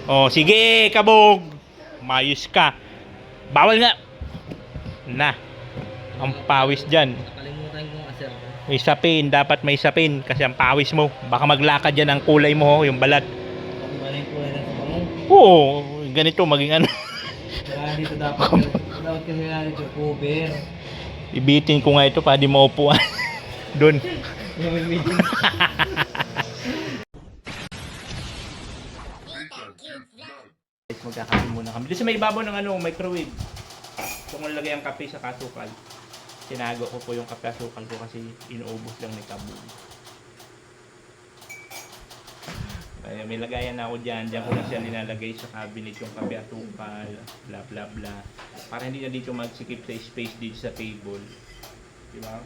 Oh, sige, kabog. Mayos ka. Bawal nga. Na, ang pawis dyan. Nakalimutan kong aser. May sapin, dapat may sapin kasi ang pawis mo. Baka maglakad yan ang kulay mo, yung balat. Ano ba yung kulay ng sabango? Oo, ganito maging ano. Kaya dito dapat kasi nga dito cover. Ibitin ko nga ito para di maupuan. Doon. Magkakape muna kami. Doon sa may ibabaw ng microwave. Kung nalagay ang kape sa kasukal. Tinago ko po yung kape asukal ko kasi inuubos lang ni Kabul. Kaya may lagayan na ako dyan. Diyan ko lang siya nilalagay sa cabinet yung kape asukal. Bla bla bla. Para hindi na dito magsikip sa space dito sa table. Diba?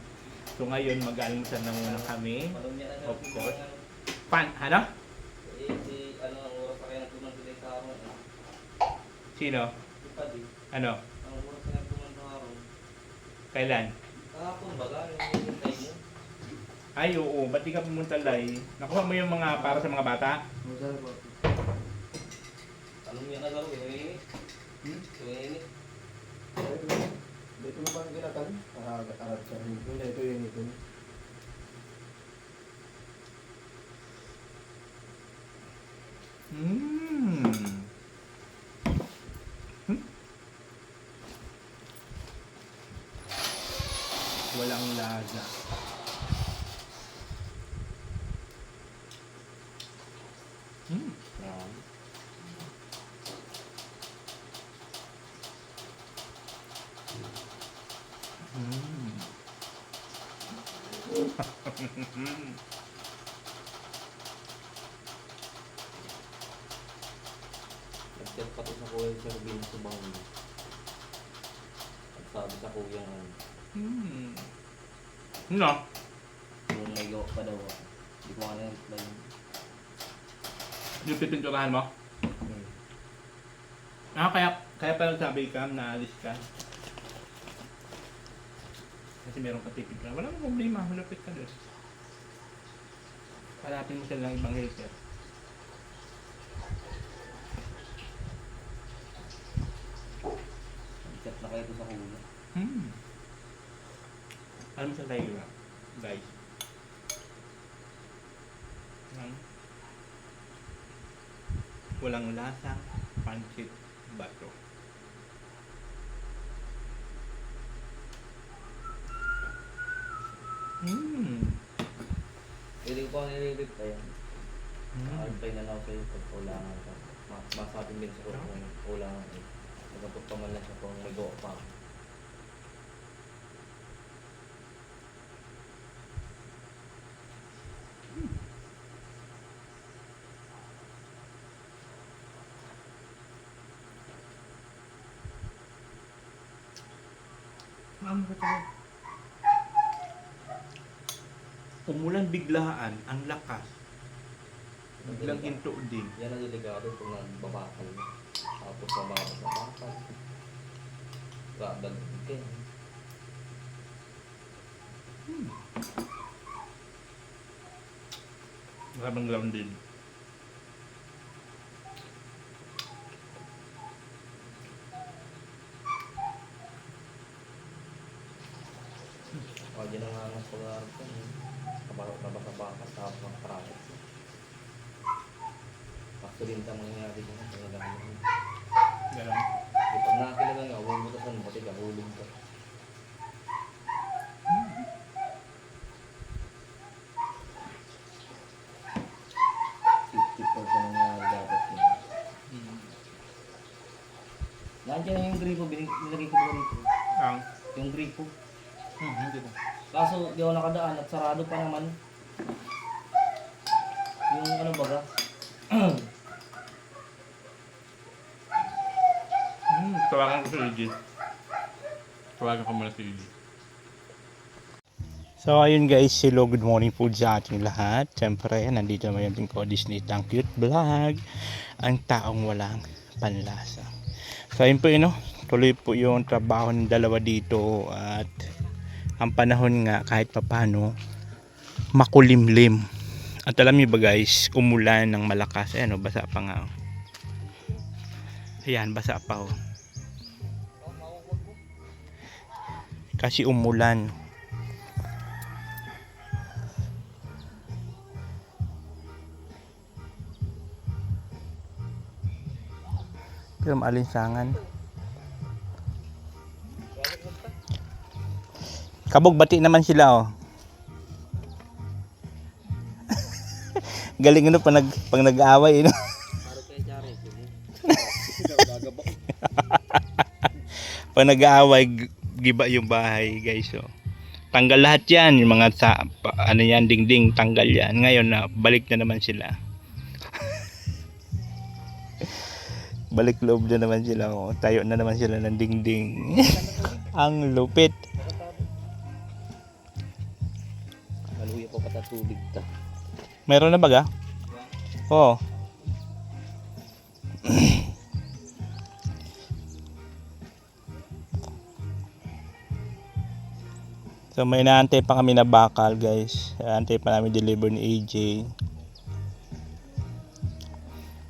So ngayon mag-almusal na muna kami. Of course. Ano? Ano ang oras pa kaya nagtuman sila sa araw? Sino? Ano? Ang oras pa nagtuman sa araw? Kailan? Kahapon ba lang? Yung time mo? Ay, oo. Ba't di ka pumunta live? Nakuha mo yung mga para sa mga bata? Anong yan na laro? Yung Dito mo ba ang ginatan? Arag sa rin. Ito yung ito. Walang lasa. nag-chat pati sa kuya Sir Bin sa bangin. Sabi sa kuya nga. No? Yung may gawa pa daw ako. Hindi ko alam yung plan. Yung pipinturahan mo? Kaya pa nagsabi ka na alis ka. Kasi meron ka pipinturahan. Wala nang problema. Malapit ka doon. Hanapin mo sila ng ibang hater. Nag-chat na kayo sa kuya. Alam mo saan tayo ba? Guys. Walang lasang pancit bato. Hindi ko nililip pa yan. Alpay na lang ako sa'yo pag kulangan ka. Masabi din sa kuya kung kulangan ka. Nagapot pa man lang siya kung may gawa pa. Umulan biglaan, ang lakas. Biglang hinto din. Yan ang delikado kung nagbabakal. Tapos mababas na bakal. Radag din. Maraming grounded. Huwag yun ang angas pag-aaral ko. Nabasa-bakas tapos ng traffic. Aksidente ang mangyayari ko. Galang. Pag nakakilala nga, huwag mo tasan mo, pati kahulog ka. Dapat yun. Nandiyan na yung gripo, nilagay ko ba rito? Yung gripo. Hindi ko. Kaso di ako nakadaan at sarado pa naman. Yung ano baga? Tawagan ko si Legit. Tawagan ko muna si Legit. So ayun guys, hello, good morning po sa ating lahat. Siyempre, nandito naman yung tingko Disney Tang Cute Vlog. Ang taong walang panlasa. So ayun po yun, no? Tuloy po yung trabaho ng dalawa dito. At ang panahon nga kahit papano makulimlim. At alam niyo ba guys, umulan ng malakas. Ayan, basa pa nga. Ayan, basa pa oh. Kasi umulan. Pero maalinsangan. Kabog bati naman sila oh. Galing ano pag nag-aaway no. Para kay Jare. Pag nag-aaway giba yung bahay guys oh. Tanggal lahat yan yung mga ano yan dingding tanggal yan. Ngayon na balik na naman sila. Balik loob na naman sila oh. Tayo na naman sila ng dingding. Ang lupit. Maluya pa pata tubig ta. Meron na baga? Oo. So may inaantay pa kami na bakal guys. Inaantay pa namin deliver ni AJ.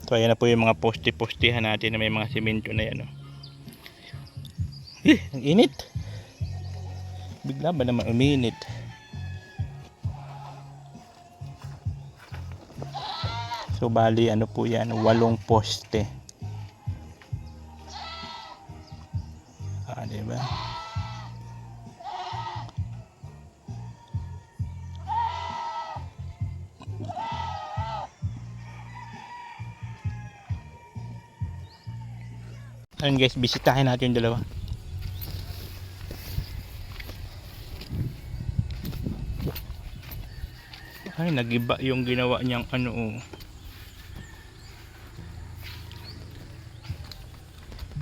So ayan na po yung mga poste-postihan natin na may mga simento na yan. Oh. Ang init. Bigla ba naman uminit? So bali ano po yan, 8 poste. Diba? Ayun guys, bisitahin natin yung dalawa. Ay, nagiba yung ginawa niyang ano oh.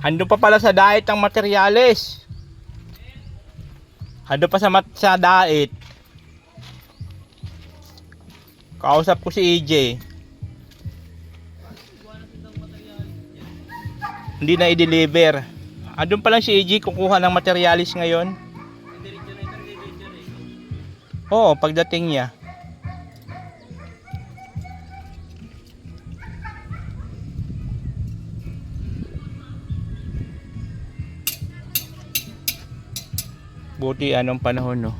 Ando pa pala sa diet ang materyales. Ando pa sa diet. Kausap ko si EJ. Hindi na i-deliver. Andun pa lang si EJ kukuha ng materialis ngayon. Oo, pagdating niya. Buti anong panahon no.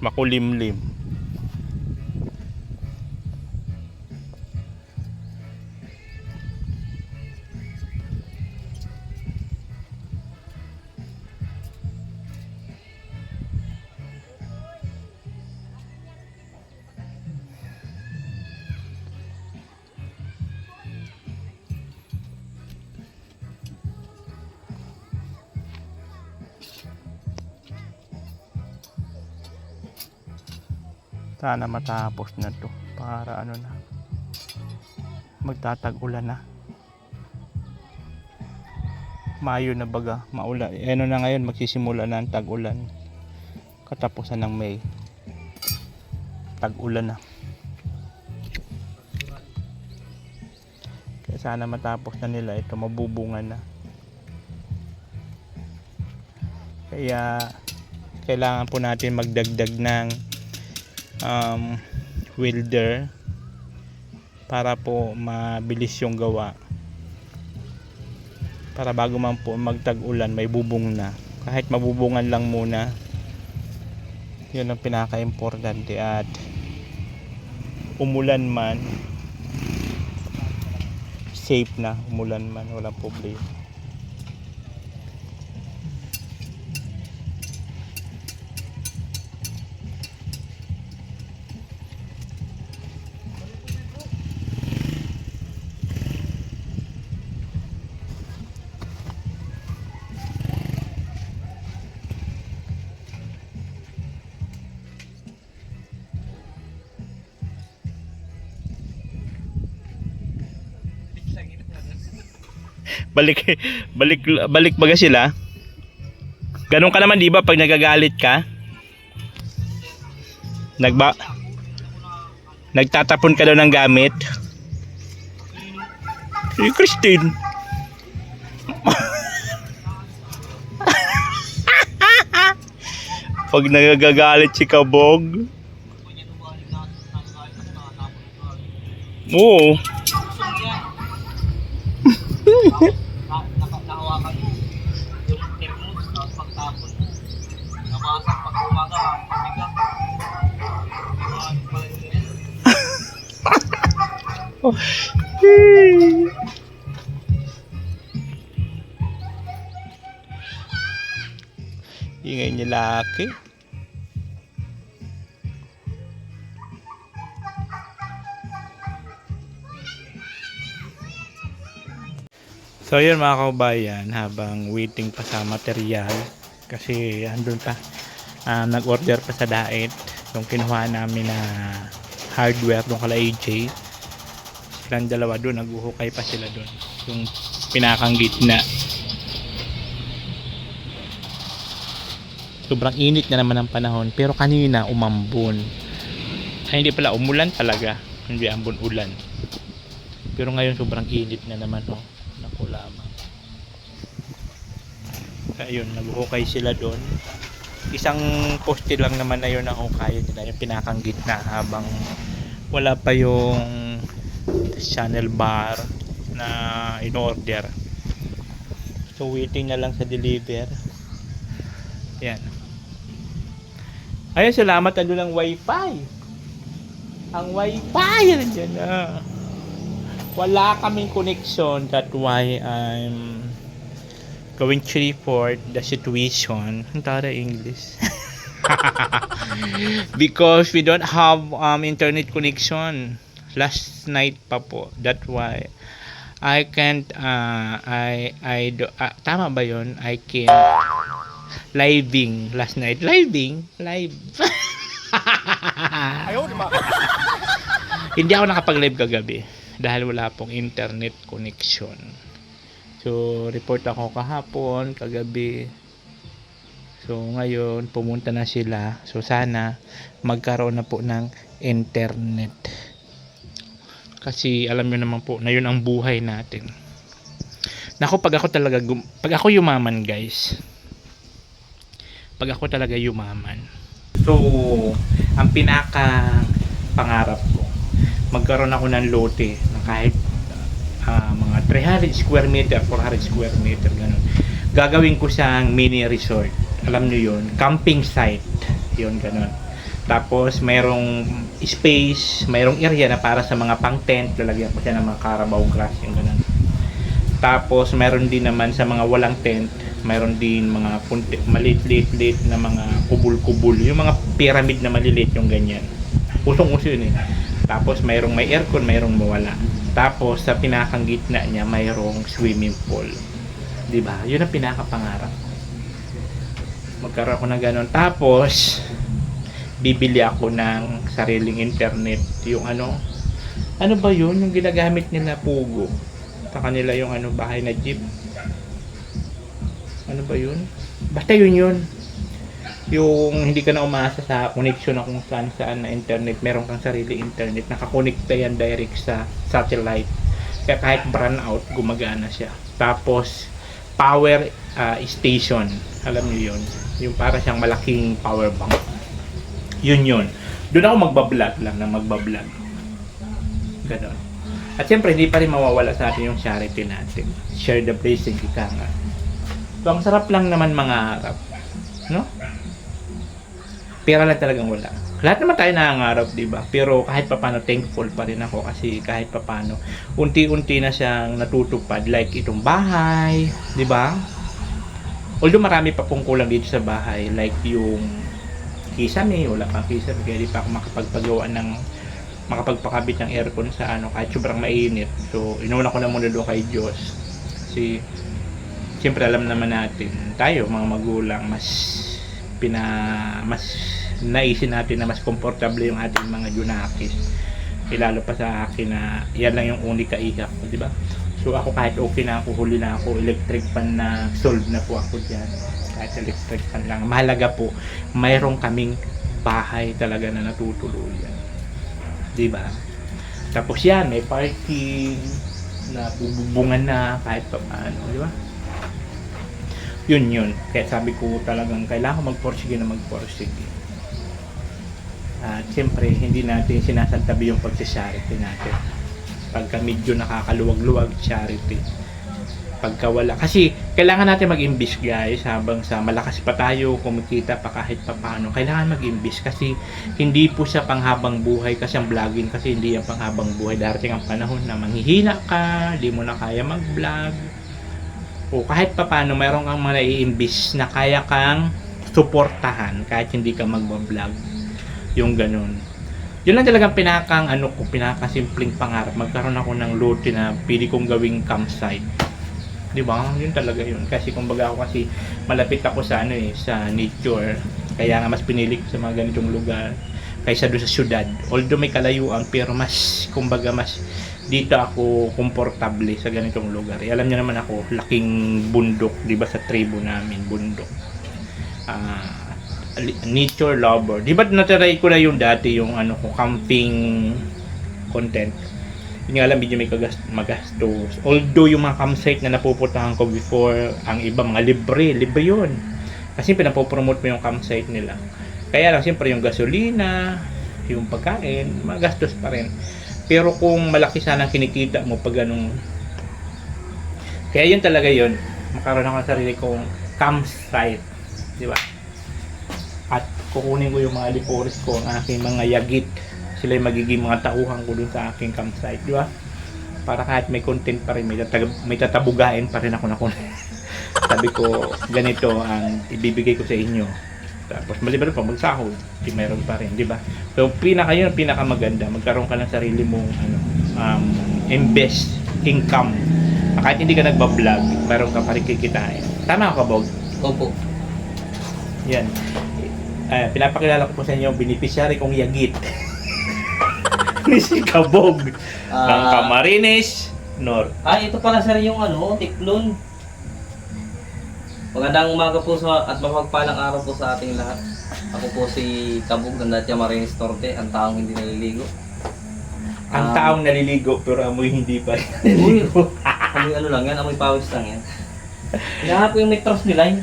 Makulimlim. Sana matapos na to para ano na magtatag-ulan na. Mayo na baga, maulan. Ano na ngayon magsisimula na ang tag-ulan. Katapusan ng May. Tag-ulan na. Kaya sana matapos na nila ito, mabubungan na. Kaya kailangan po natin magdagdag ng welder para po mabilis yung gawa, para bago man po magtag-ulan may bubong na, kahit mabubungan lang muna, yun ang pinaka-importante. At umulan man, safe na, umulan man walang problema. Balik baga sila. Ganun ka naman 'di ba pag nagagalit ka? Nagtatapon ka daw ng gamit. Si Christine. Pag nagagalit si Kabog. Oo. Nakawakan mo yung thermos, tapos pagtapon mo. Nabasak pag umaga, mabigat. Maraming pala yung ganyan. Ingay niya laki. So yun mga kaubayan, habang waiting pa sa material kasi andun pa, nag-order pa sa Daet yung kinuha namin na hardware doon kala AJ. Silang dalawa doon, naghuhukay pa sila doon yung pinakang gitna. Sobrang init na naman ang panahon, pero kanina umambon. Ay hindi pala, umulan talaga, hindi ambon ulan. Pero ngayon sobrang init na naman, oh. Naku lamang. Ayun, naghuhukay sila doon. Isang poste lang naman na yun ang hukayan nila, yung pinakang gitna, habang wala pa yung channel bar na in-order. So waiting na lang sa deliver. Yan. Ayun, salamat na doon ang wifi. Ang wifi nandiyan na. Wala kaming connection, that's why I'm going to report the situation. Ang tara English. Because we don't have internet connection last night pa po. That's why I can't tama ba yun? I can't living last night. Live. Hindi ako nakapag-live kagabi dahil wala pong internet connection. So, report ako kahapon, kagabi. So, ngayon, pumunta na sila. So, sana magkaroon na po ng internet. Kasi, alam nyo naman po, na yun ang buhay natin. Naku, pag ako yumaman, guys. Pag ako talaga yumaman. So, ang pinaka pangarap ko, magkaroon ako ng lote na kahit mga 300 square meter, 400 square meter, ganun. Gagawin ko siyang mini resort. Alam niyo yun, camping site. Yun, ganun. Tapos, mayroong space, mayroong area na para sa mga pang tent. Lalagyan ko siya ng mga Carabao grass, yung ganun. Tapos, mayroon din naman sa mga walang tent, mayroon din mga maliit-liit na mga kubul-kubul. Yung mga pyramid na maliliit, yung ganyan. Usong-uso yun eh. Tapos mayroong may aircon, mayroong mawala. Tapos sa pinakang gitna niya mayroong swimming pool. 'Di ba? 'Yun ang pinakapangarap. Magkaroon ako ng ganun. Tapos bibili ako ng sariling internet, yung ano ba 'yun, yung ginagamit nila Pugo. Sa kanila yung bahay na jeep. Ano ba 'yun? Basta 'yun. Yung hindi ka na umasa sa connection na kung saan na internet, meron kang sarili internet, nakakonekta yan direct sa satellite, kaya kahit brown out gumagana siya. Tapos power station, alam niyo yun, yung para siyang malaking power bank, yun doon ako magbablog ganon. At siyempre hindi pa rin mawawala sa atin yung charity natin, share the blessing, ika nga. So ang sarap lang naman mangarap, no? Pera lang talagang wala. Lahat naman tayo nangangarap, di ba? Pero kahit papano thankful pa rin ako kasi kahit papano unti-unti na siyang natutupad, like itong bahay, di ba? Although marami pa pong kulang dito sa bahay, like yung kisame, wala pang kisame, kaya di pa ako makapagpakabit ng aircon sa kahit sobrang mainit. So inuuna ko na muna doon kay Diyos. Kasi siyempre alam naman natin, tayo mga magulang, mas naisin natin na mas komportable yung ating mga junakis. Lalo pa sa akin na yan lang yung unika ihap ko, di ba? So ako kahit okay na ako, huli na ako, electric fan na solve na po ako dyan. Kahit electric fan lang. Mahalaga po, mayroong kaming bahay talaga na natutuluyan. Di ba? Tapos yan, may parking na bubungan na kahit pa paano, di ba? Yun. Kaya sabi ko talagang kailangan ko magporsige. At siyempre, hindi natin sinasantabi yung pagsa-charity natin. Pagka medyo nakakaluwag-luwag, charity. pagka wala. Kasi kailangan natin mag-imbis guys habang sa malakas pa tayo, kumikita pa kahit pa paano. Kailangan mag-imbis kasi hindi po siya panghabang buhay kasi ang vlogging kasi hindi yan panghabang buhay. Darating ang panahon na manghihina ka, hindi mo na kaya mag-vlog. O kahit pa paano, mayroon kang mga nai-imbis na kaya kang suportahan kahit hindi ka mag-vlog. Yung ganun. Yun lang talagang pinakasimpleng pangarap. Magkaroon ako ng lote na pili kong gawing campsite. Di ba? Yun talaga yun. Kasi kumbaga ako kasi malapit ako sa sa nature. Kaya nga mas pinili ko sa mga ganitong lugar kaysa doon sa syudad. Although may kalayuan pero mas kumbaga mas dito ako komportable sa ganitong lugar. Alam niyo naman ako, laking bundok, 'di ba sa tribo namin, bundok. Nature lover. Di ba natry ko na yung dati yung ko camping content. Hindi nga alam, medyo may magastos. Although yung mga campsite na napupuntahan ko before, ang iba mga libre yun. Kasi pinapopromote mo yung campsite nila. Kaya lang siyempre yung gasolina, yung pagkain, magastos pa rin. Pero kung malaki sana kinikita mo pag ganun. Kaya yun talaga yun. Makaroon ako ng sarili kong campsite. Di ba? At kukunin ko yung mga liporis ko, ang aking mga yagit. Sila yung magiging mga tauhan ko dun sa aking campsite, di ba? Para kahit may content pa rin, may tatabugain pa rin ako na content. Sabi ko, ganito ang ibibigay ko sa inyo. Tapos maliban pa magsahod, di mayroon pa rin, di ba? So pinakamaganda, magkaroon ka ng sarili mong invest income. Kahit hindi ka nagba-vlog, mayroon ka pa rin kikitain. Tama ka, Bog? Opo. Yan. Pinapakilala ko po sa inyo ang beneficiary kong yagit. Ni si Kabog ng Camarines North. Ito pala sir yung tiklon. Magandang umaga po at mapagpalang araw po sa ating lahat. Ako po si Kabog ng Dacia Marines Norte, ang taong hindi naliligo. Ang taong naliligo pero amoy hindi pa. Uy, amoy lang yan, amoy pawis lang yan. Hinahanap ko yung may trust nila yun.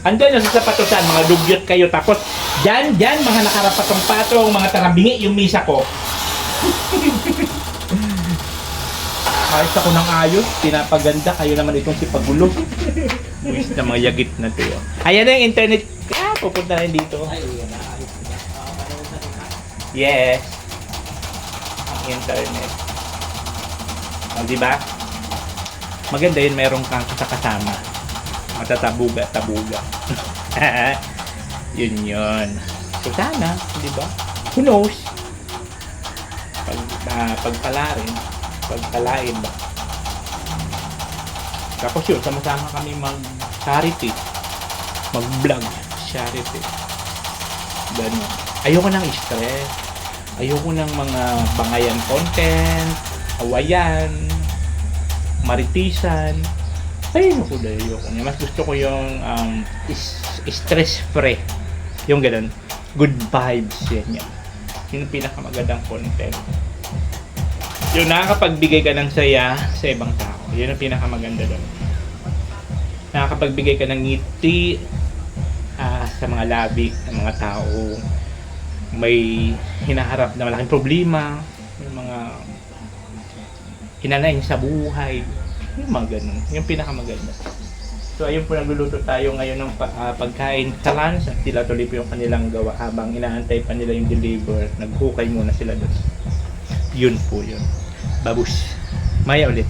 Andyan yung sa sapatosan, mga dugyot kayo. Tapos, dyan, mga nakarapatong-patong, mga tarabingi yung misa ko. Ayos ako ng ayos, pinapaganda. Kayo naman itong si Pagulo. Wish na mga yagit na ito. Ayan na yung internet. Pupunta na yun dito. Yes. Ang internet. O, diba? Maganda yun, meron kang kasama. Matatabuga. Yun. So sana, di ba? Who knows? Pagpalain ba? Tapos yun, sama-sama kami mag-charity. Mag-vlog. Charity. Ganun. Ayoko ng stress. Ayoko ng mga bangayan content, awayan, maritisan. Ayoko niya. Mas gusto ko yung stress-free. Yung ganun. Good vibes yan yan. Yung pinakamagandang content. Yung nakakapagbigay ka ng saya sa ibang tao. Yun ang pinakamaganda doon. Nakakapagbigay ka ng ngiti sa mga labi ng mga tao. May hinaharap na malaking problema. May mga hinanayin sa buhay. Yung mga ganun. Yung pinakamaganda. So ayun po, nagluluto tayo ngayon ng pagkain sa lunch at sila tuloy po yung kanilang gawa habang inaantay pa nila yung deliver. Naghukay muna sila doon. Yun po yun. Babush. Maya ulit.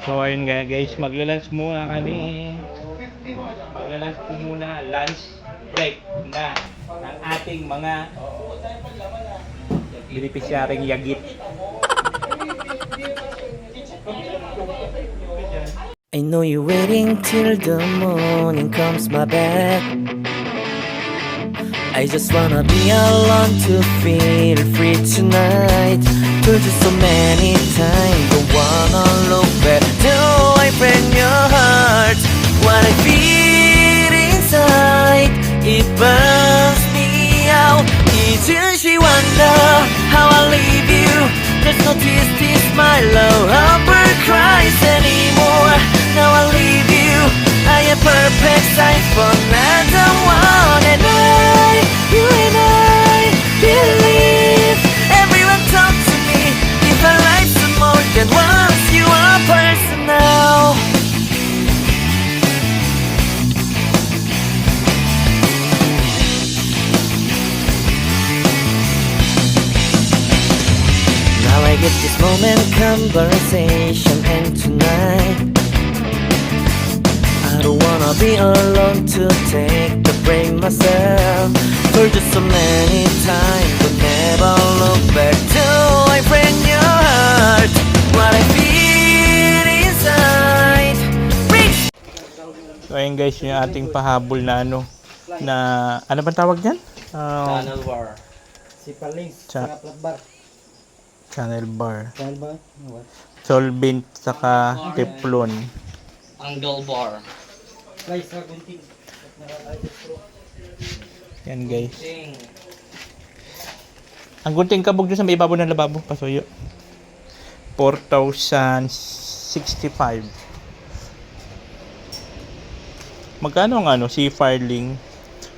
So ayun nga guys, magla-lunch muna kami. Magla-lunch po muna, lunch break na ng ating mga benepisyaring yagit. I know you're waiting till the morning comes my back. I just wanna be alone to feel free tonight. Told you so many times, don't wanna look back. Do I break your heart? What I feel inside, it burns me out. Didn't she wonder how I leave you? There's no tears, tears, my love, Humber cries anymore. Now I leave you, I am perfect sight for another one. And you and I believe everyone talk to me. If I like some more than once, you are personal. Now I get this moment, conversation, and tonight I don't wanna be alone to take the break myself. Told you so many times, but never look back. Till I break your heart, what I feel inside. So ayun guys, yung ating pahabol na ano bang tawag niyan? Channel bar. Si Palings, Cha- sa flat bar. Channel bar. Dahil ba? What? Solvent saka Teflon. Angle bar. Guys, sa gunting. Yan guys. Ting. Ang gunting kabog dyan sa may ibabaw ng lababo, pasuyo. 4,065. Magkano ang si Farling?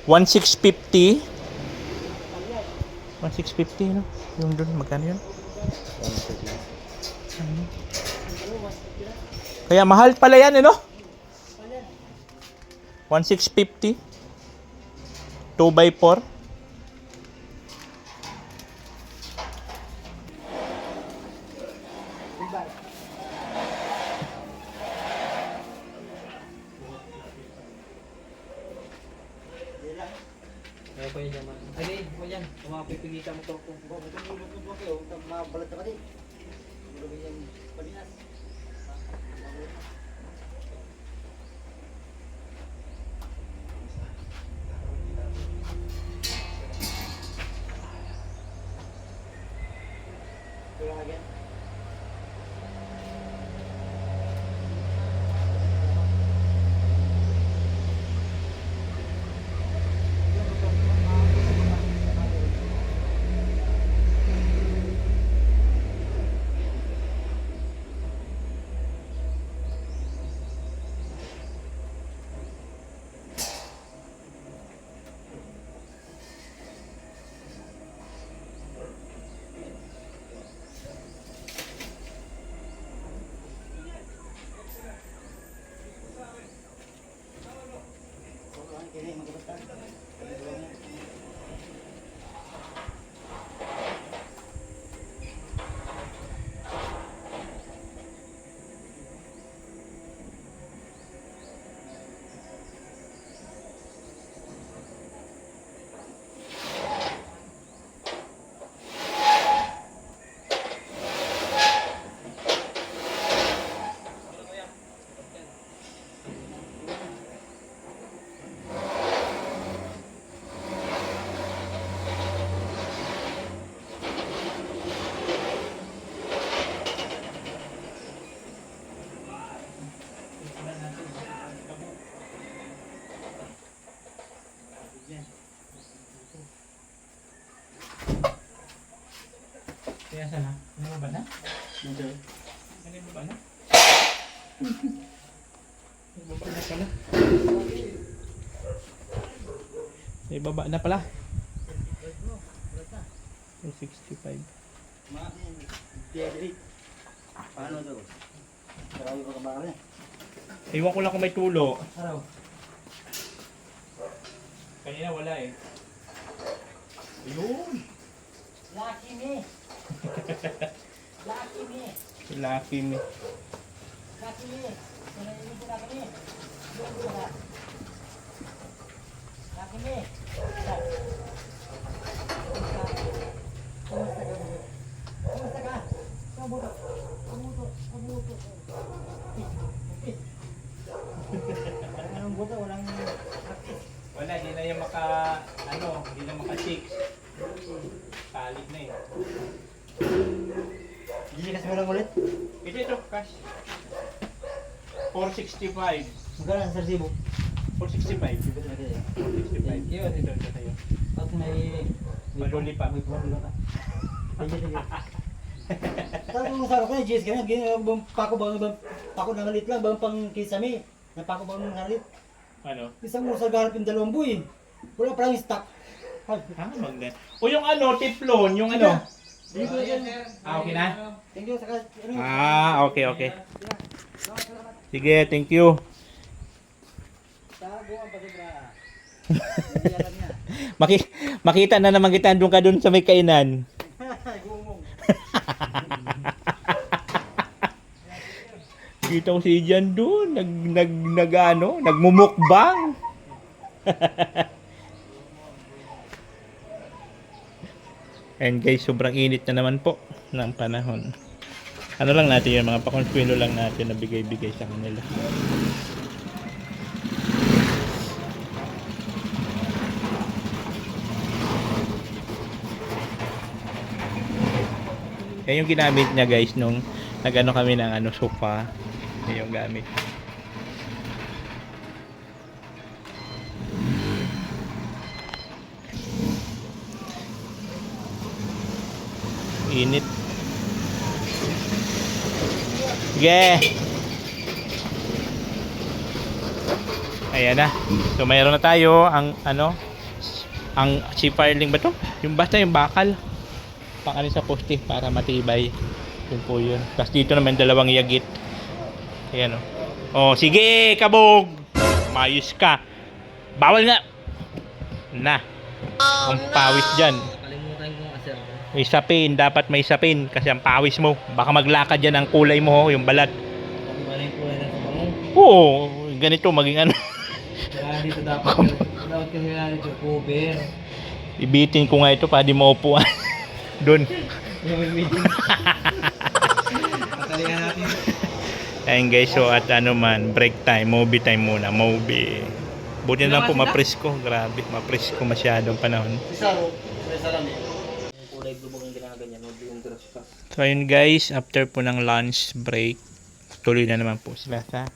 1,650. 1,650 no? Yung doon, magkano yun? Kaya mahal pala yan, no? 1,650. 2x4. Kaya pa yun naman. Ay, mo yan. Mapipigitan mo to. Mabalat ka din. Kaya sana? Ano mo ba na? Dito. Ano mo ba na? Ano mo ba na pala? May baba na pala. 265. Paano to? Marami pa kabaka niya. Iwan ko lang kung may tulo. Araw. Kanina wala eh. Ayun! Lucky me. Lucky me. Si Lucky me. Lucky me. Lucky me. Lucky me. Kumusta ka? Kamuto. Kamuto. Kamuto. Anong buto? Walang Wala, di na yung di na maka-chicks. Talig na eh. Hindi kasi meron ulit. Ito, cash. 465. Magkano ang sarsibo? 465. Dito na kayo. 465. Ito tayo. At may Malulipap. May pumalo ka. Sige. Tapos kung sa akin, GS ka na, bang pako ng halit lang, bang pang kisame. Napako ba ng halit? Ano? Isang musal garap yung 2 buwan. Wala pa lang yung stock. Magnet. O yung teflon, yung ano? Dito yan. Okay na? Thank you. Saka, Okay. Sige, thank you. Tago ang pasibra. Hindi alam niya. Makita na naman kita doon ka doon sa may kainan. Gumong. Kita ko si Jan doon, nagmumukbang. And guys, sobrang init na naman po ng panahon. Ano lang natin yung mga pakonsuelo lang natin na bigay-bigay sa kanila. Yan yung ginamit niya guys nung nagano kami ng sofa. Yan yung gamit. Init. Sige. Ayan na. So mayroon na tayo ang si fireling ba to? Yung basta yung bakal. Pang sa poste para matibay. Yun po yun. Tapos dito naman dalawang yagit. Ayan o. Oh, sige, kabog. Mayos ka. Bawal nga. Na. Ang pawis dyan. Kalimutan ko nga, sir. May sapin. Dapat may sapin. Kasi ang pawis mo. Baka maglakad yan ang kulay mo. Yung balat. Kung ba yung kulay ng sopa mo? Oo. Ganito maging ano. Kaya dito dapat kasi nga dito, cover. Ibitin ko nga ito para di maupuan. Doon. Yung meeting. Patalingan natin. Ayun guys, so at break time, movie time muna, movie. Buti na lang po mapresko, grabe, mapresko masyadong panahon. Isaro. Isa lang eh. Yung kulay blue ang ginaganyan, no? Yung grass. So ayun guys, after po ng lunch break, tuloy na naman po sila sa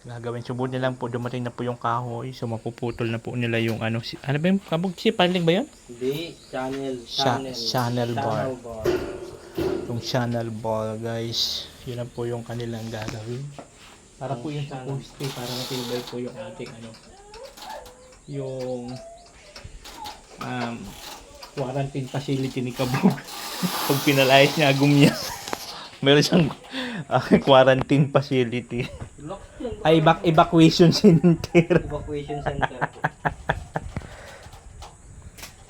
gagawin. So buti na lang po, dumating na po yung kahoy, so mapuputol na po nila yung ano ba yung kabog? Si paling ba yun? Hindi, Channel bar. Yung channel bar guys, yun lang po yung kanilang gagawin. Para po yun sa poste, para matibay po yung ating yung quarantine facility ni Kabog. Pag pinalayas niya agumya, meron siyang quarantine facility. Ay, evacuation center. Evacuation center.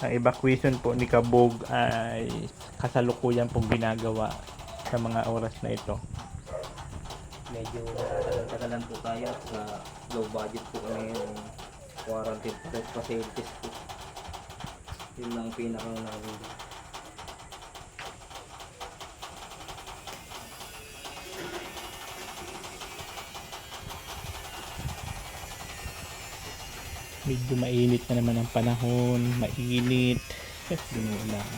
Ang evacuation po ni Kabog ay kasalukuyan pong ginagawa sa mga oras na ito. Medyo natatagal-tagalan po tayo at sa low budget po kami yung quarantine facilities po. Yun lang pinakang nakabili. Medyo mainit na naman ang panahon, mainit. Binulang.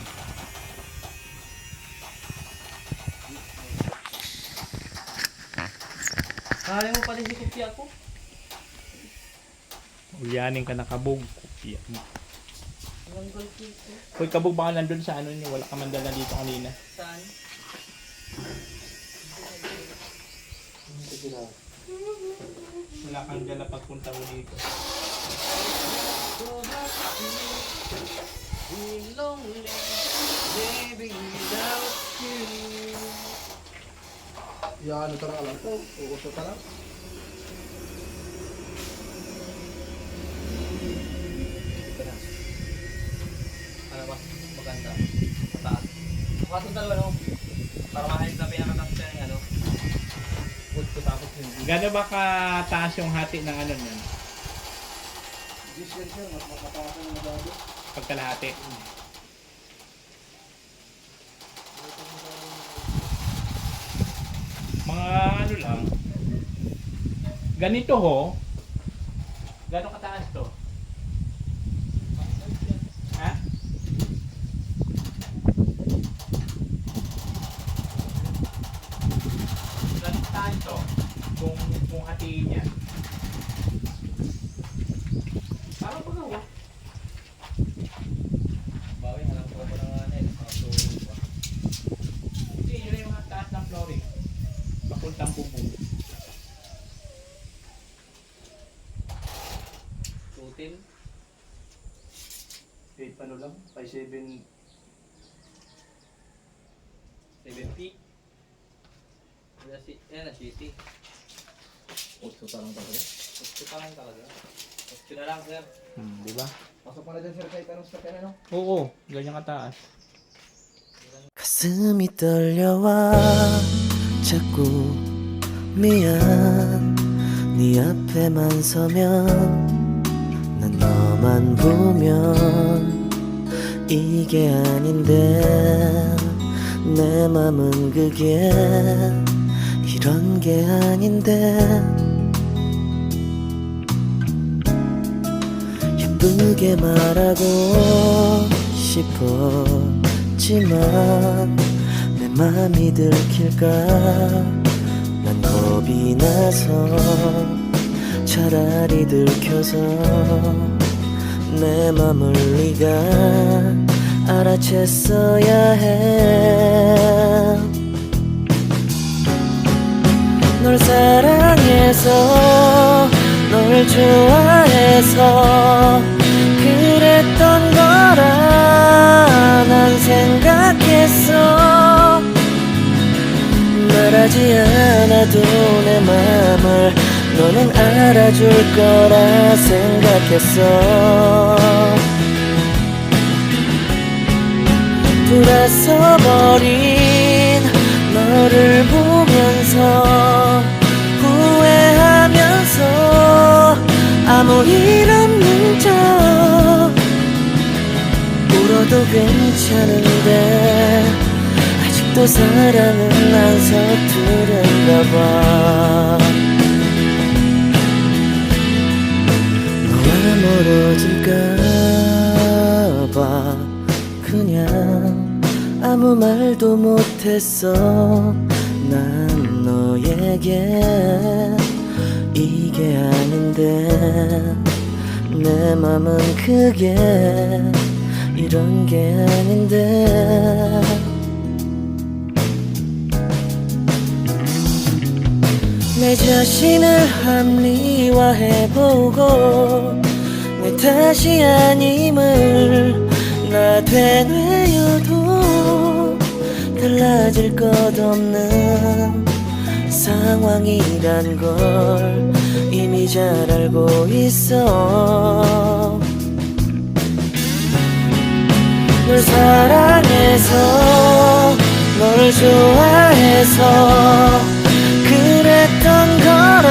Kaya mo pala si kopya ko? Uyanin ka na Kabog. Kopya mo. Hoy, kabog baka nandun sa ano niyo, wala ka man dala dito kanina. Saan? Wala kang dala pagpunta mo dito. Ya, ano talaga lang to? Uuso ka lang? Ano mas maganda? Mataas. Kaso dalawa no? Para mahayos na pinakataas siya ng ano? Wood ko tapos yung Gano'n ba kataas yung hati ng ano nun? Yes, yan siya. Mas makataas na nagado. Pagkalahati. Mga ano lang. Ganito ho. Gano'n kataas to? Ha? Gano'n kataas to? Kung hatiin niya. Parang pagawa. bawi, alam ko pa na nga na eh. Makasulit pa. Hindi, yun na yung taas ng flooring. Papuntang bubong. Tutin. 8 ano lang? 5'7". 7 feet. Yan na, city. Uuso ka lang talaga. Gusto pa lang talaga. Gusto na lang, sir. Di ba? Pasok mo na dyan sir kahit anong sakyan ano? Oo, ganyan kataas. 가슴이 떨려와 자꾸 미안 네 앞에만 서면 난 너만 보면 이게 아닌데 내 맘은 그게 이런 게 아닌데 예쁘게 말하고 싶었지만 내 맘이 들킬까 난 겁이 나서 차라리 들켜서 내 맘을 네가 알아챘어야 해 널 사랑해서 널 좋아해서 그랬던 거라 난 생각했어 말하지 않아도 내 맘을 너는 알아줄 거라 생각했어 돌아서 버린 너를 보면서 후회하면서 아무 일 없는 척 울어도 괜찮은데 아직도 사랑은 안 서투른가 봐 너와 멀어질까 봐 그냥 아무 말도 못했어 난 너에게 이게 아닌데 내 맘은 그게 이런 게 아닌데 내 자신을 합리화해보고 내 탓이 아님을 나 되뇌어도 달라질 것 없는 상황이란 걸 이미 잘 알고 있어 널 사랑해서 널 좋아해서 그랬던 거라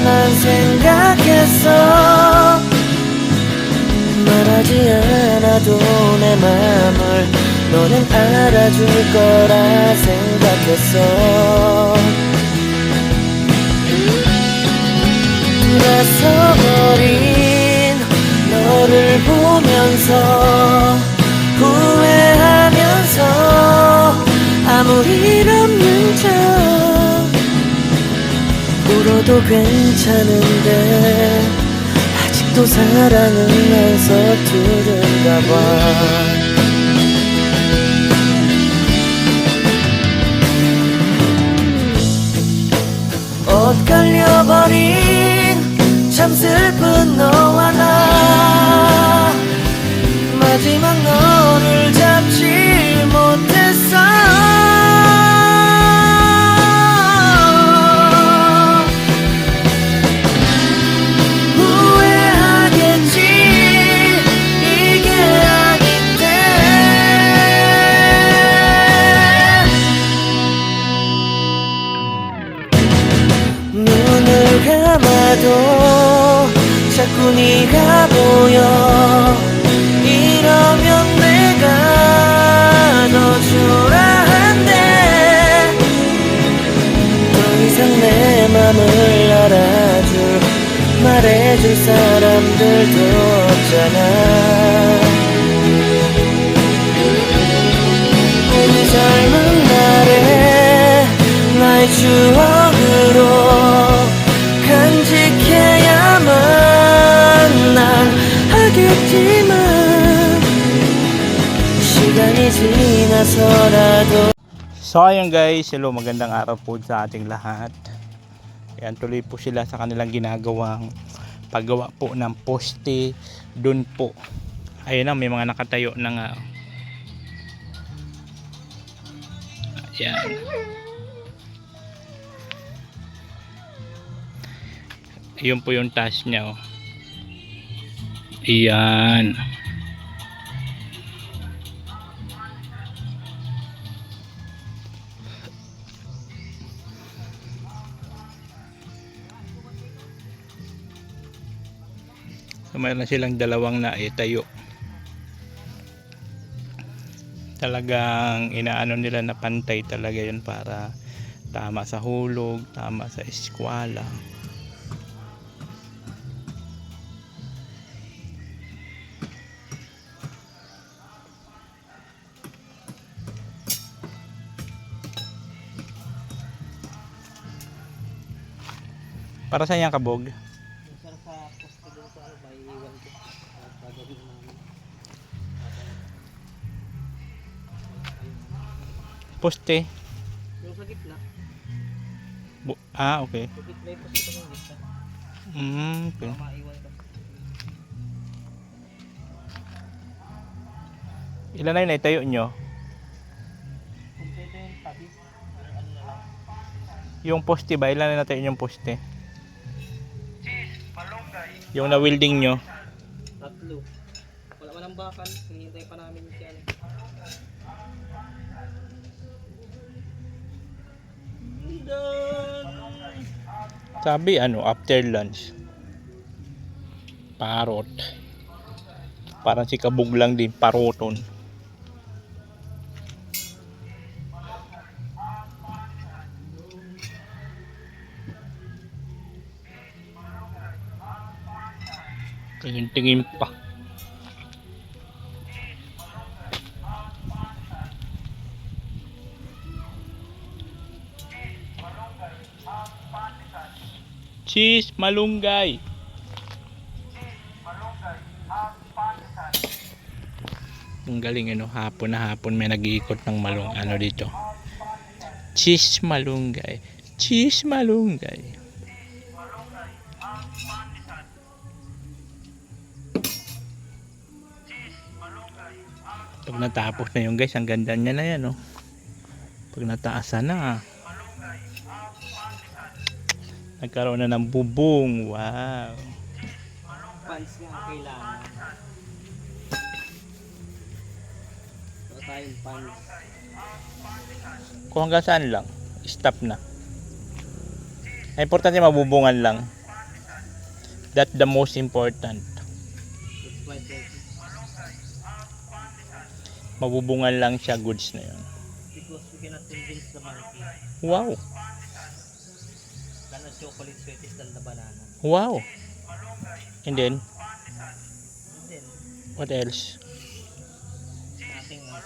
난 생각했어 말하지 않아도 내 맘을 너는 알아줄 거라 생각했어 돌아서버린 너를 보면서 후회하면서 아무 일 없는 척 울어도 괜찮은데 아직도 또 사랑은 날 서투른가 봐 엇갈려버린 참 슬픈 너와 나 마지막 너를 잡지 못했어 후회하겠지 이게 아닌데 눈을 감아도 자꾸 네가 보여 이러면 내가 더 초라한데 더 이상 내 맘을 알아줄 말해줄 사람들도 없잖아 우리 젊은 날에 나의 추억으로 간직해야만 난 하겠지만 시간이 지나서라도 So ayan guys, hello, magandang araw po sa ating lahat. Ayan, tuloy po sila sa kanilang ginagawang paggawa po ng poste dun po. Ayun na, may mga nakatayo na nga. Ayan. Ayun po yung task niya, oh. Ayan. So, mayroon na silang dalawang na itayo. Talagang inaano nila na pantay talaga yun para tama sa hulog, tama sa eskwala. Para sa yung kabog? Sir, sa poste doon sa ano ba, iiwan ko. At gagawin namin. Poste? Yung sa gitna. Okay. Sa gitna yung poste ko ng gitna. Okay. Maiwan ka. Ilan na yun naitayo nyo? Kompleto yung tabi. Ano na lang. Yung poste ba? Ilan na naitayo yung poste? Yung na-welding nyo? 3. Wala man ang bakal. Hinihintay pa namin siya. Sabi after lunch. Parot. Parang si kabog lang din, paroton. Tingin pa. Cheese malunggay. Ang galing hapon na hapon may nag-iikot ng dito. Cheese malunggay. Cheese malunggay. Pag natapos na yung guys, ang ganda niya na yan, oh. Pag nataasan na, nagkaroon na ng bubong. Wow. Pants nga ang kailangan. Ito tayong pants. Kung hanggang saan lang, stop na. Ang importante mabubungan lang. That's the most important. It's quite like Mabubungan lang siya, goods na yun. because we cannot convince the monkey. Wow. Lalo chocolate sweet is than the banana. Wow. And then, And then, what else? nothing else.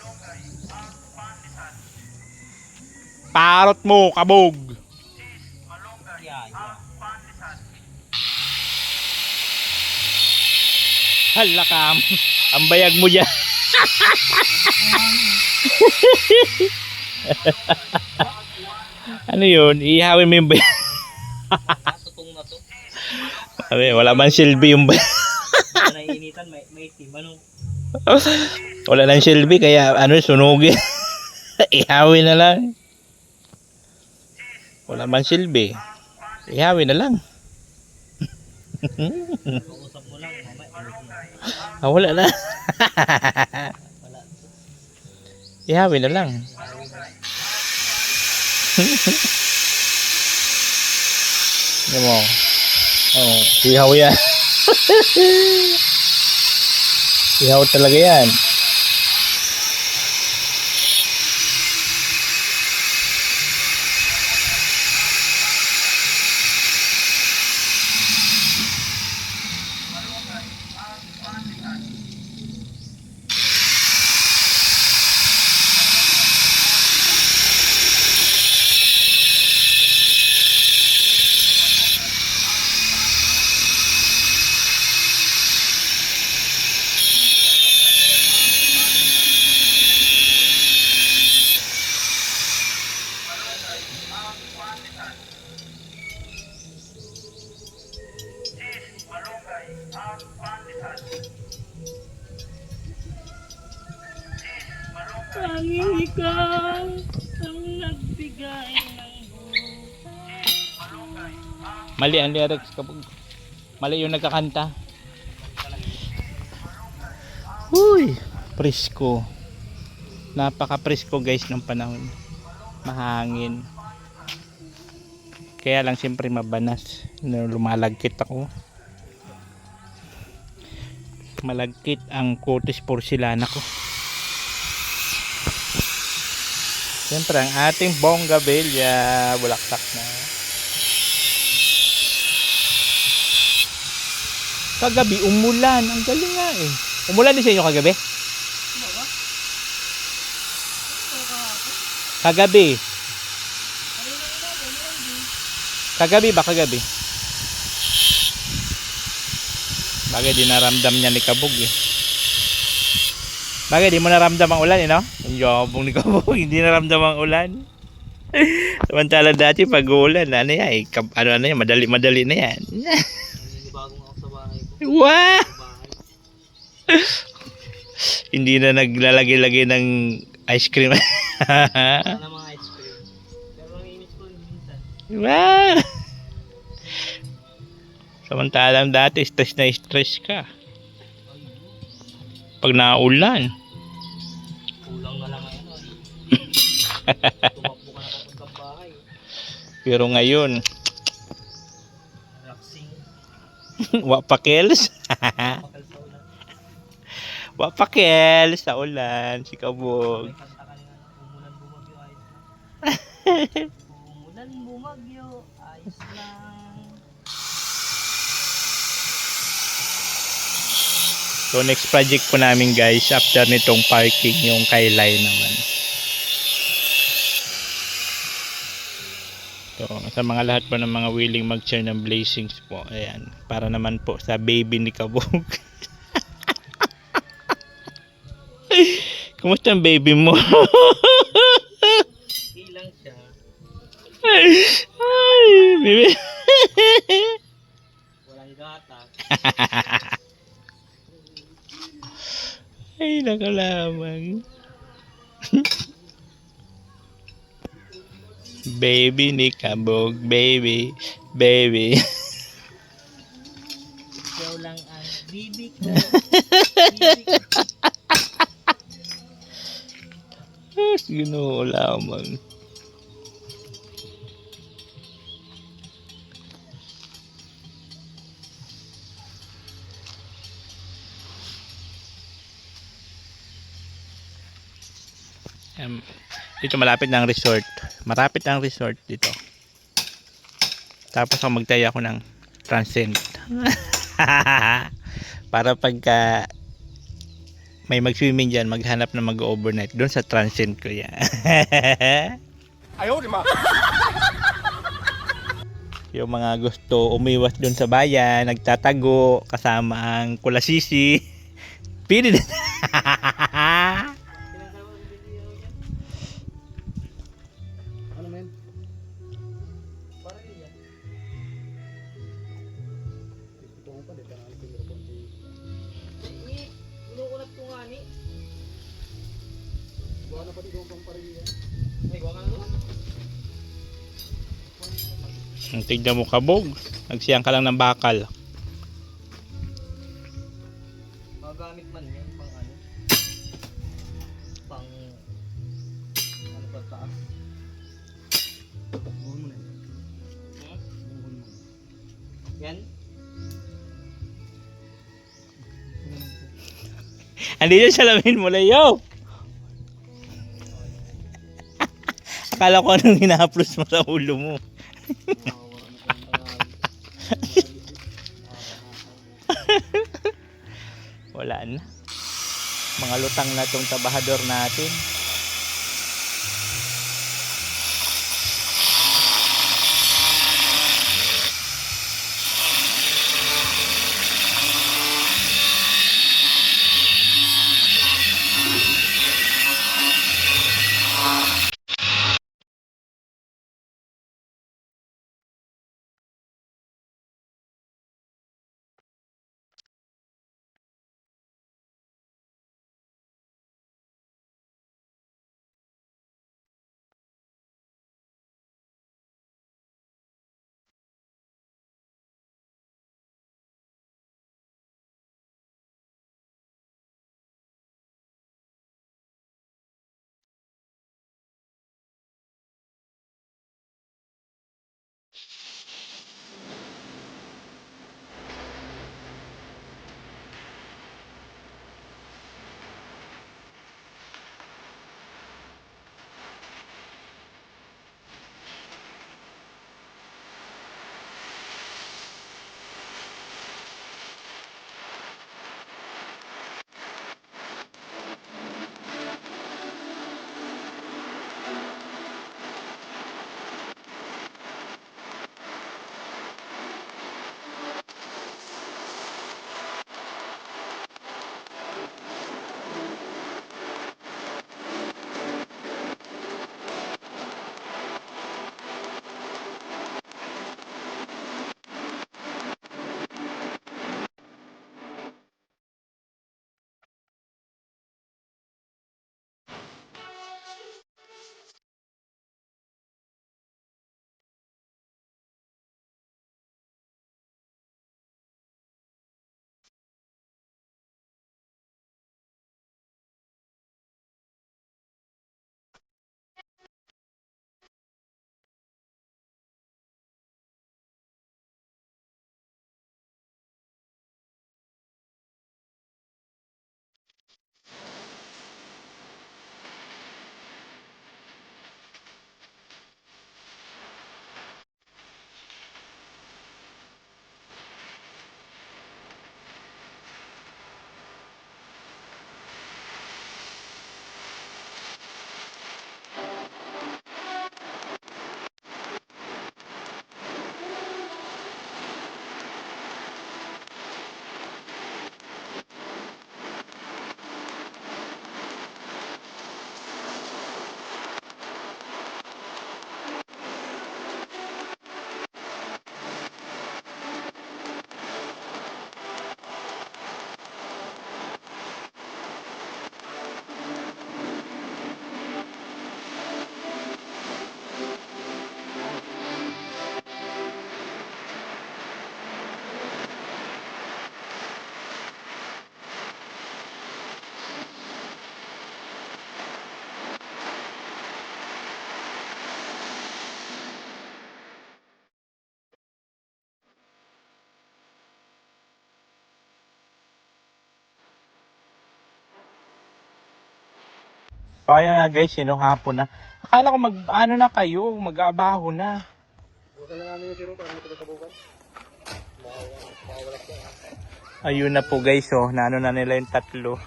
Parot mo, kabog. Yeah. Hala ka. Ang bayag mo dyan. Ano yun? Ihawin mo yung bayag. Tutong na to. Sabi, wala man silbi yung bayag. Naiinitan, may itim. Ano? Wala nang silbi kaya ano sunugin. Ihawin na lang. Wala man silbi. Ihawin na lang. Kausap mo lang, mamaya. Wala na. Ihawin na lang. Ano mo? Oh, ihaw yan. Ihaw talaga yan. Tanging ikaw ang nagbigay ng Mali ang lyrics kapag mali yung nagkakanta. Uy, presko. Napaka-presko guys ng panahon. Mahangin. Kaya lang siyempre mabanas. Lumalagkit ako. Malagkit ang kutis porcelana ko. Siyempre ang ating bonggabilya bulaksak na. Kagabi umulan, ang galing nga eh. Umulan din sa inyo kagabi? Kagabi. Kagabi ba kagabi? Bagay di naramdam niya ni Kabog eh. Bagay di mo naramdam ang ulan eh no? Ang yabong ni Kabog, hindi naramdam ang ulan. Samantala dati pag uulan, ano yan eh, ano yan, madali na yan. bagong ako sa bahay ko. Wow! Hindi na naglalagay-lagay ng ice cream. Sana mga ice cream. Pero mamimiss ko minsan. Wow! Samantalang dati stress na stress ka. Pag naulan. Kulang na lang ngayon. Tumakbo ka na papuntang bahay. Pero ngayon, Relaxing. wapakels. Pakal sa ulan. Wapakels sa ulan. Si Kabog. May kanta ka nga, umulan bumagyo, ayos lang. Umulan bumagyo, ayos lang. So next project po namin guys after nitong parking yung kailay naman. So sa mga lahat po ng mga willing mag-share ng blessings po. Ayan. Para naman po sa baby ni Kabog. Kumusta ang baby mo? Ilang siya. Ay, baby. Walang gatas. Ay, nakalamang. Baby ni Kabog, baby, baby. Ikaw lang ang bibi ko. Bibi ko. Ginoo lamang. Dito malapit ng resort. Marapit ang resort dito. Tapos ako magtaya ako ng transcend. Para pagka may mag-swimming dyan, maghanap na mag-overnight doon sa transcend ko yan. Ayaw, di ma. Yung mga gusto umiwas dun sa bayan, nagtatago kasama ang kulasisi. Pili din. Ano men? Ito mo pa, dito na ang pinuro ko. Inuulat ko nga ni. Buwan na pa dito ang pariya. Ay, wala nga naman. Tignan mo kabog. Nagsiyang ka lang ng bakal. Magamit man yan pang ano. Pang ano ba taas? Buwan mo na yan. Buwan mo. Yan. Hindi yung salamin mo, Leo. Akala ko anong hina-upload mo sa ulo mo. Wala na. Mga lutang na tong trabahador natin. So ayan nga guys, sinong hapon na. Akala ko ano na kayo, mag-aabaho na. Bukan na namin yung siro para may tabukan. Ayun na po guys, oh, naano na nila yung tatlo.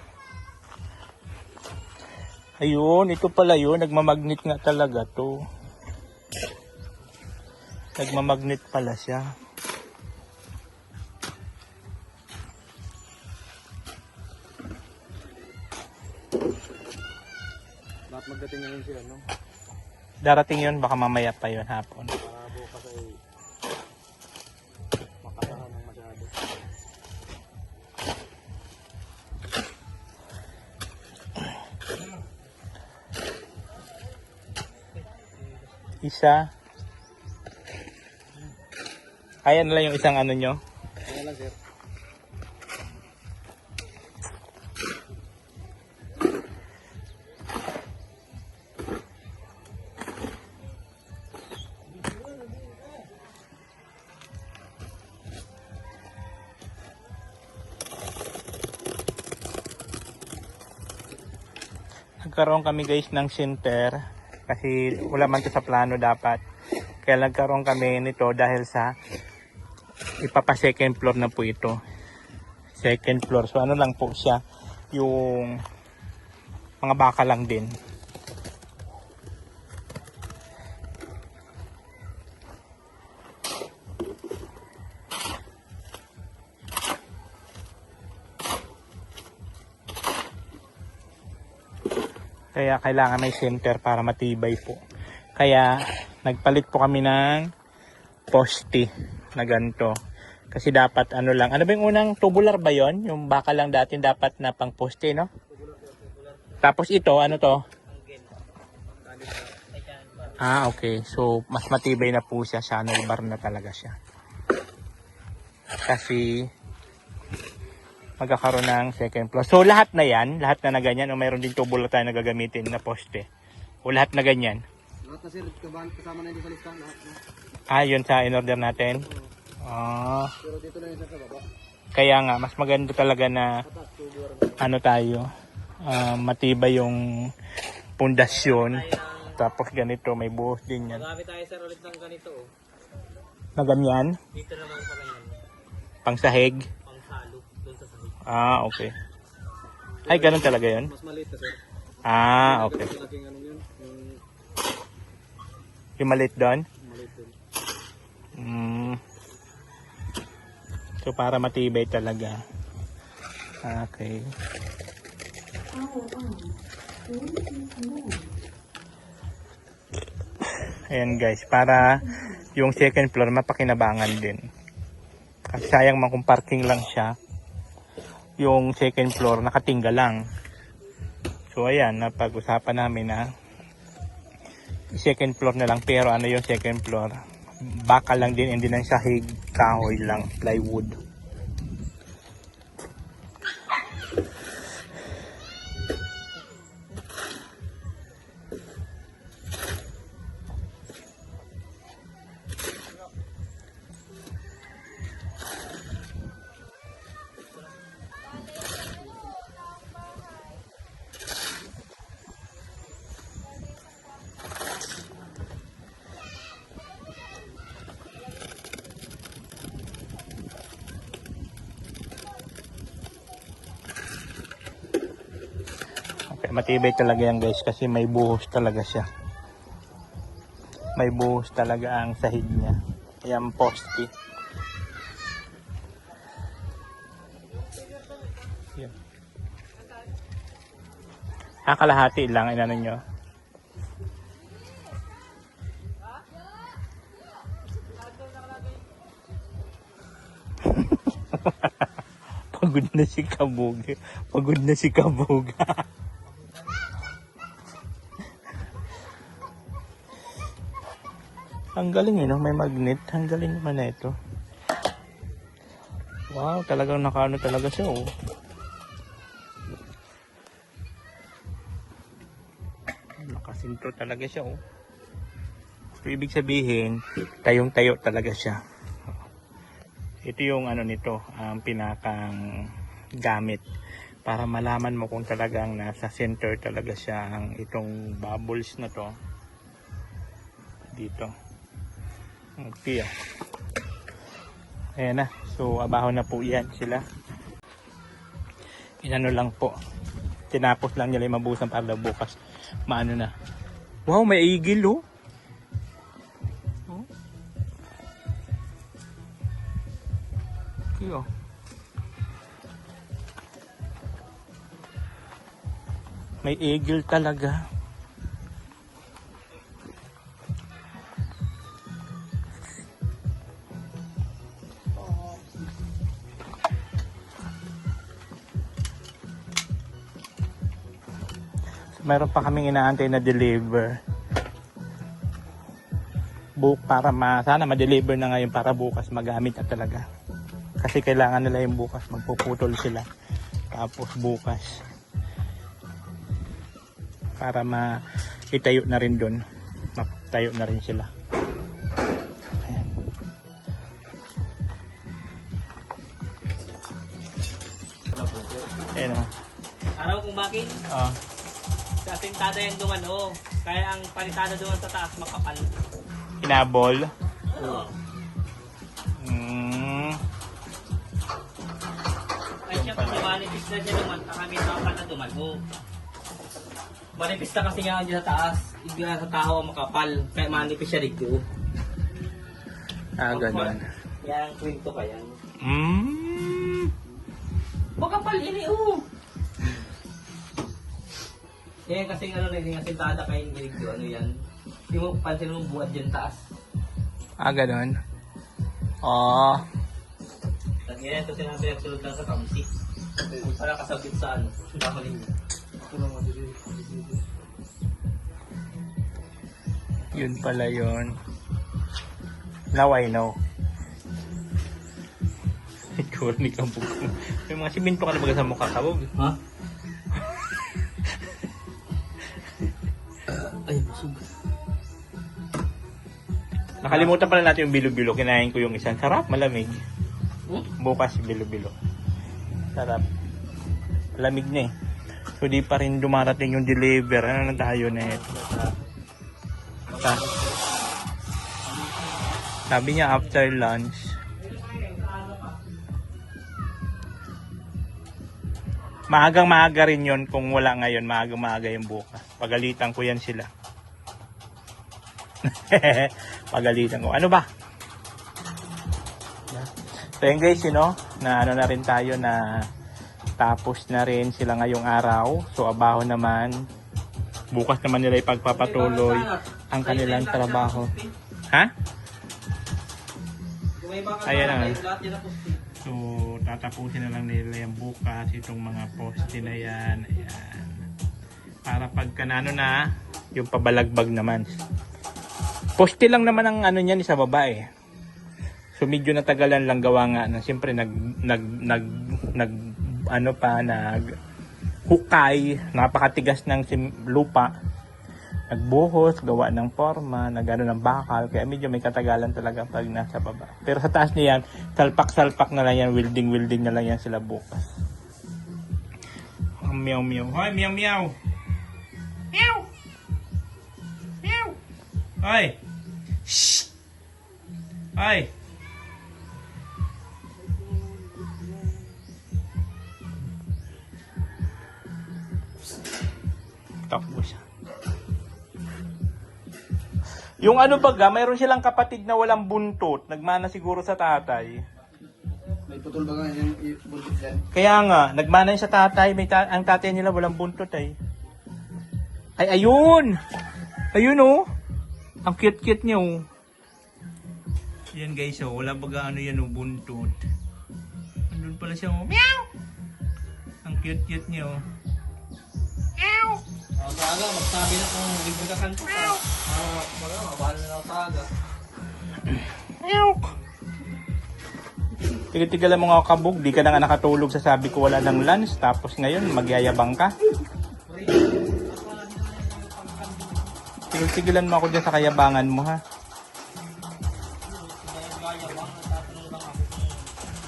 Ayun, ito pala yun, nagmamagnet nga talaga to. Nagmamagnet pala siya. Bakit magdating ngayon siya, no? Darating yun, baka mamaya pa yun hapon. Para bukas ay makatahan ng masyado. Isa. Kaya na lang yung isang ano nyo. Kaya lang, sir. Nagkaroon kami guys ng center kasi wala man to sa plano dapat. Kaya nagkaroon kami nito dahil sa ipapa second floor na po ito. Second floor. So ano lang po siya, yung mga baka lang din. Kaya kailangan may center para matibay po. Kaya nagpalit po kami ng poste na ganito. Kasi dapat ano lang. Ano ba yung unang tubular ba yon? Yung baka lang dati dapat na pang poste, no? Tapos ito, ano to? Ah, okay. So, mas matibay na po siya. Channel bar na talaga siya. Kasi magkakaroon ng second floor. So, lahat na yan, lahat na ganyan, o mayroon din tubular tayo na gagamitin na poste. O lahat na ganyan. Lahat na, sir, kasama na yung sa listahan, lahat na. Ah, yun sa in-order natin. Ah, Pero dito lang yung sa baba. kaya nga, mas maganda talaga na Tatas, tubular. ano tayo, matibay yung pundasyon. Tapos ganito, may buhos din yan. Magamit tayo sir ulit ng ganito oh. Na ganyan, Dito naman pala yan. pang sahig. Pang salo. Doon sa sahig. Ah, okay. Ay, ganun talaga yun? Mas maliit na, sir. Ah, okay. Mas malaking ano yun, Yung maliit doon? maliit din. So, para matibay talaga. Okay. Ayan guys, para yung second floor mapakinabangan din. Kasi sayang man kung parking lang siya. Yung second floor nakatingga lang. So ayan, napag-usapan namin na second floor na lang, pero ano yung second floor? Bakal lang din, hindi ng sahig, kahoy lang, plywood. Matibay talaga yan guys kasi may buhos talaga siya. May buhos talaga ang sahig niya. Ayan poste. Yan. Kalahati lang inano nyo. Pagod na si Kabog. Pagod na si Kabog. Ang galing no? May magnet. Ang galing naman na ito. Wow, talagang nakaano talaga siya oh. Nakasinto talaga siya oh. So, ibig sabihin, tayong-tayo talaga siya. Ito yung ano nito, ang pinakang gamit para malaman mo kung talagang nasa center talaga siya ang itong bubbles na to dito. Okay. Ayan na. So, abaho na po yan sila. Inano lang po. Tinapos lang nila yung mabusan para daw bukas. Maano na. Wow, may igil oh. Yo. May eagle talaga. Meron pa kaming inaantay na deliver. Para sana ma-deliver na ngayon para bukas magamit na talaga. Kasi kailangan nila yung bukas, magpuputol sila. Tapos bukas para itayo na rin doon. Matayo na rin sila. Ayan. Ayan o. Araw kung bakit? Oh. Sa pintada yan duman, oh. Kaya ang panitada duman sa taas makapal. Inabol. Oo. Ay siya kasi manipis na siya naman, kami kapal na duman, oh. Manipis na kasi nga dyan sa taas, ibigay sa tao ang makapal, kaya manipis siya dito. Ganun. Yan ang kwento kaya. Makapal ini, oh. Yan kasi ano na yung sintada kayo ng gilig ano yan. Hindi mo pansin mo buhat dyan taas. Ganun. Oh. Ganyan ito sinabi nagsulod lang sa kamsi. Para kasabit sa ano, dahon ninyo. Ako naman dito. Yun pala yun. Now I know. Ikaw ni Kabog. May mga siminto ka na baga sa mukha, Kabog. Ha? Ay, busog. Nakalimutan pala natin yung bilo-bilo. Kinain ko yung isang. Sarap, malamig. Bukas bilo-bilo. Sarap. Malamig na eh. So di pa rin dumarating yung deliver. Ano na tayo na ito? Sabi niya after lunch. Maagang-maaga rin yun kung wala ngayon. Maagang-maaga yung bukas. Pagalitan ko yan sila. Pagalitan ko. Ano ba? So yun guys, na ano na rin tayo na tapos na rin sila ngayong araw. So abaho naman. Bukas naman nila ipagpapatuloy ang kanilang trabaho. Ha? Ayan na. So tatapusin na lang nila yung bukas itong mga poste na yan. Ayan. Para pagka na yung pabalagbag naman. Poste lang naman ang ano niyan sa baba eh. So medyo natagalan lang gawa nga na siyempre hukay, napakatigas ng lupa. Nagbuhos, gawa ng forma, nagano ng bakal, kaya medyo may katagalan talaga pag nasa baba. Pero sa taas niyan, salpak-salpak na lang yan, welding na lang yan sila bukas. Meow meow. Hoy, meow meow. Meow. Meow. Hoy. Shh. Hoy. Takbo siya. Yung ano baga, mayroon silang kapatid na walang buntot. Nagmana siguro sa tatay. May putol ba nga yung buntot yan? Kaya nga, nagmana yun sa tatay. Ang tatay nila walang buntot ay. Ay, ayun! Ayun oh! Ang cute-cute niya oh. Yan guys oh, wala baga ano yan oh, buntot. Andun pala siya oh. Meow! Ang cute-cute niya oh. Meow! Saga, magsabi na kung bigbigakan ko pa. Mabalo na ako saga. Meow! Tigil-tigilan mo nga Kabog, di ka na nga nakatulog sa sabi ko wala ng lunch, tapos ngayon magyayabang ka. Tigil-tigilan mo ako dyan sa kayabangan mo ha.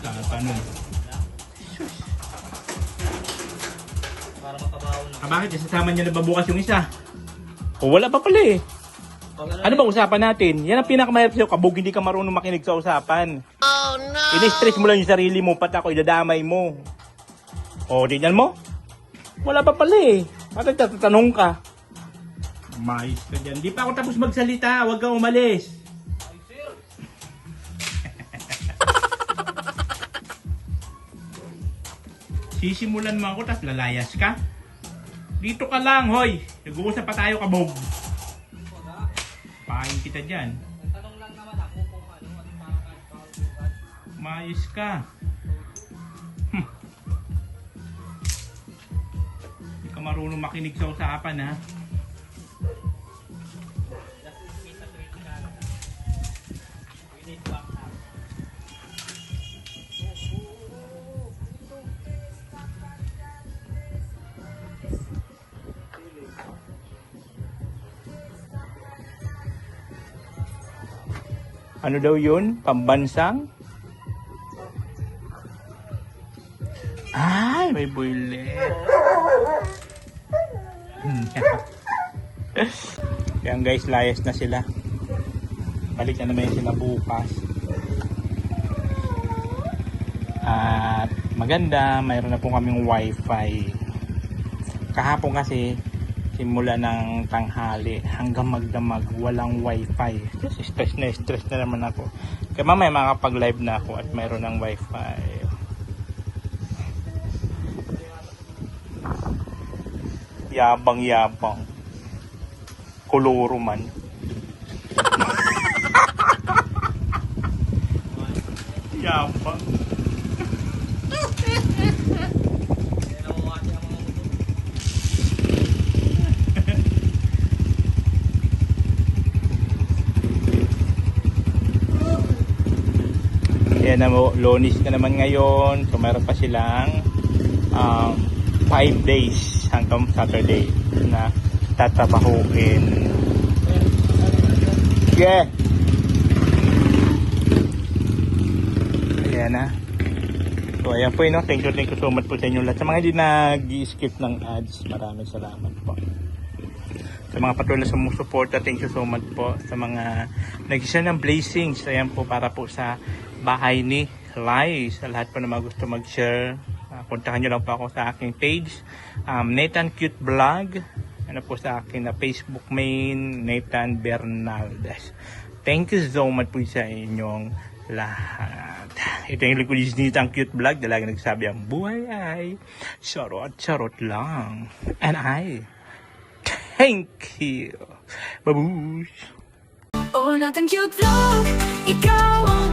Tatanong. Para makabaw na. Bakit? Sasama niya na ba bukas yung isa? O wala pa pala eh. Ano ba usapan natin? Yan ang pinakamahirap sa'yo, Kabog, hindi ka marunong makinig sa usapan. Oh no! Ini-stress mo lang yung sarili mo, pati ako idadamay mo. O, tingnan mo? Wala pa pala eh. Bakit tatanong ka? Mais ka dyan. Di pa ako tapos magsalita, huwag kang umalis. Sisimulan mo ako, tapos lalayas ka. Dito ka lang, hoy. Nag-uusap pa tayo, kabog. Pahain kita dyan. Tanong lang naman ako kung ano makakapagbukas. Mayos ka. Hindi ka marunong makinig sa usapan, ha? Ano daw yun? Pambansang? Ay, may builet. Yan guys, layas na sila. Balik na naman sila bukas. At maganda, mayroon na po kaming wifi. Kahapon kasi, simula ng tanghali hanggang magdamag, walang wifi. Stress na naman ako. Kaya mamaya makapag-live na ako at mayroon ng wifi. Yabang. Koloro man. Yabang. Yan na mo, Lonis na naman ngayon. So meron pa silang 5 days hanggang Saturday na tatrabahuin. Yeah. Ayan na. So ayan po yun. Thank you so much po sa inyo lahat. Sa mga hindi nag-skip ng ads, maraming salamat po. Sa mga patuloy na sumusuporta, thank you so much po. Sa mga nag-share ng blessings, ayan po para po sa bahay ni Lai. Sa lahat po na mga gusto mag-share, puntahan nyo lang po ako sa aking page, Nathan Cute Vlog. Ano po sa akin na Facebook main, Nathan Bernaldez. Thank you so much po sa inyong lahat. Ito yung likod ni Nathan Cute Vlog. Dalaga nagsabi ang buhay ay charot lang. And I thank you. Babush! Oh, Nathan Cute Vlog, ikaw ang